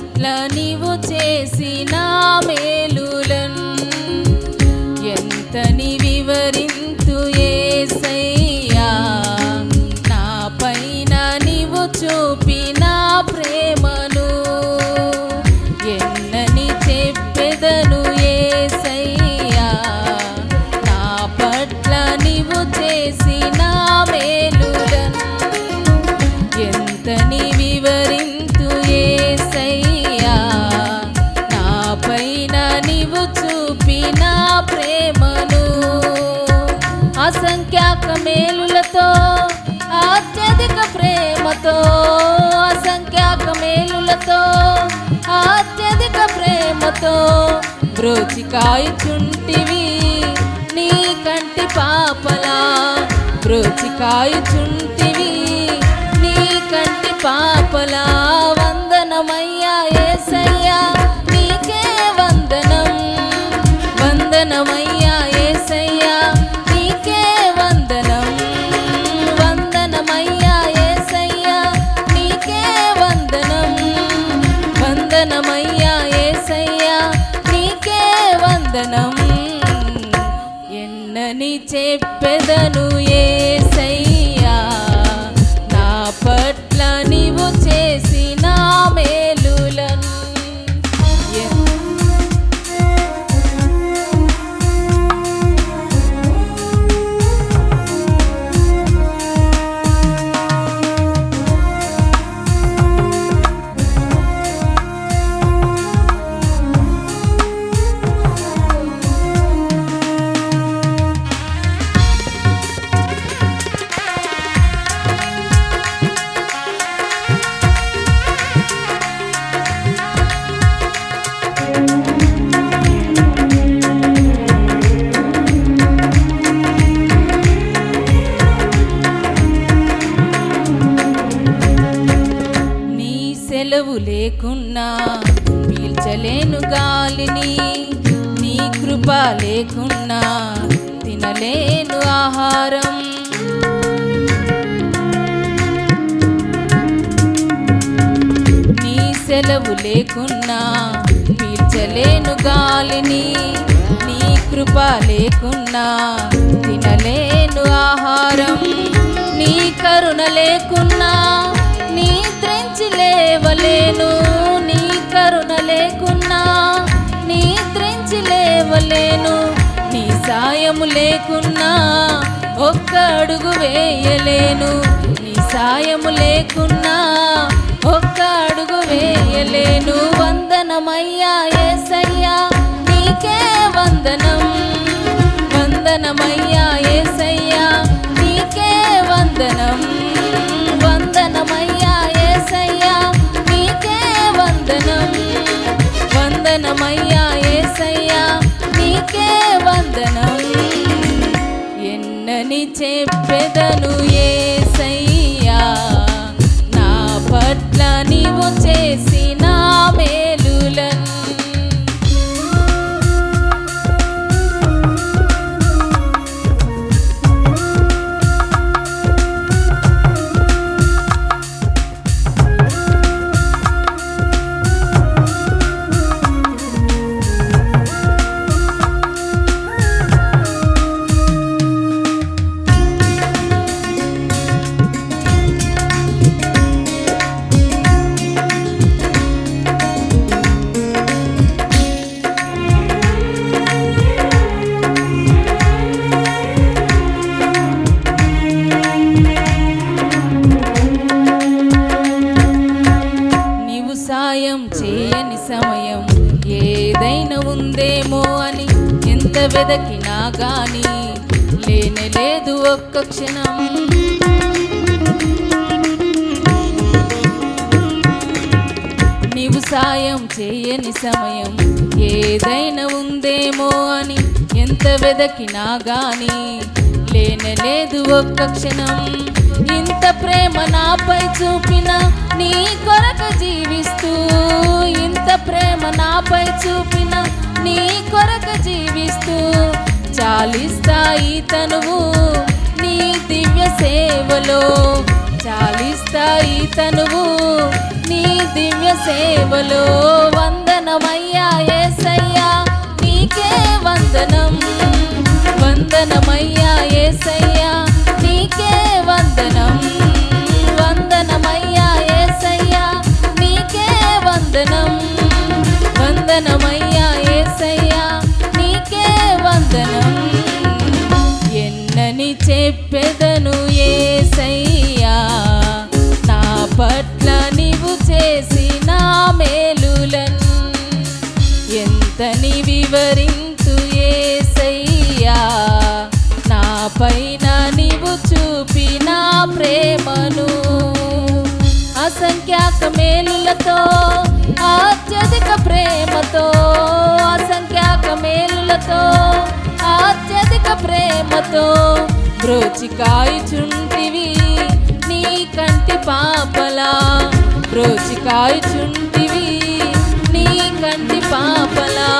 పట్ల నీవు చేసిన మేలులన్ ఎంతని వివరింతు యేసయ్యా. నా పైన నీవు చూపిన ప్రేమను ఎన్నని చెప్పెదను యేసయ్యా. నా పట్ల నీవు చేసిన మేలులను ఎంతని వివరింతు యేసయ్యా. నా పైన నీవు చూపిన ప్రేమను అసంఖ్యాక మేలులతో అత్యధిక ప్రేమతో అసంఖ్యాక మేలులతో అత్యధిక ప్రేమతో బ్రోచి కాయుచుంటివి నీ కంటి పాపలా. బ్రోచి కాయుచుంటివి నీ కంటి పాపలా. వందనమయ్యా యేసయ్యా నీకే వందనం. వందనమయ్యా యేసయ్యా నీకే వందనం. వందనమయ్యా యేసయ్యా నీకే వందనం. వందనమయ్యా యేసయ్యా నీకే వందనం. ఎన్నని చెప్పెదను యేసయ్యా. నా పట్ల నీవు చేసిన మేలులను సెలవు లేకున్నా పీల్చలేను గాలిని. నీ కృప లేకున్నా తినలేను ఆహారం. నీ సెలవు లేకున్నా పీల్చలేను గాలిని. నీ కృప లేకున్నా తినలేను ఆహారం. నీ కరుణ లేకున్నా నిద్రించి లేవలేను. నీ కరుణ లేకున్నా నిద్రించి లేవలేను. నీ సాయము లేకున్నా ఒక్క అడుగు వేయలేను. నీ సాయము లేకున్నా ఒక్క అడుగు వేయలేను. వందనమయ్యా యేసయ్యా నీకే వందనం. వందనమయ్యా యేసయ్యా నీకే వందనం. వందనమయ్యా యేసయ్యా నీకే వందనం. వందనమయ్యా యేసయ్యా నీకే వందనం. ఎన్నని చెప్పెదను యేసయ్యా. నా పట్ల నీవు చేసిన మేలులను చేయని సమయం ఏదైనా ఉందేమో అని ఎంత వెదకినా గాని లేనే లేదు ఒక్క క్షణం. నీవు సాయం చేయని సమయం ఏదైనా ఉందేమో అని ఎంత వెదకినా గాని లేనే లేదు ఒక్క క్షణం. ఇంత ప్రేమ నాపై చూపిన నీ కొరకు జీవిస్తూ, ఇంత ప్రేమ నాపై చూపిన నీ కొరకు జీవిస్తూ చాలిస్తాయి తనువు నీ దివ్య సేవలో. చాలిస్తాయి తనువు నీ దివ్య సేవలో వందనమయ్యా యేసయ్యా నీకే వందనం. వందనమయ్యా యేసయ్యా నీకే వందనం. వందనమయ్యా యేసయ్యా నీకే వందనం. వందనమయ్యా యేసయ్యా నీకే వందనం. ఎన్నని చెప్పెదను యేసయ్యా నా పట్ల నీవు చేసిన మేలులన్. ఎంతని వివరించు యేసయ్యా నా పైన నీవు చూపిన ప్రేమను. అసంఖ్యాక మేలులతో అత్యధిక ప్రేమతో, అసంఖ్యాక మేలులతో అత్యధిక ప్రేమతో బ్రోచికాయుచుంటివి నీ కంటి పాపలా. బ్రోచికాయుచుంటివి నీ కంటి పాపలా.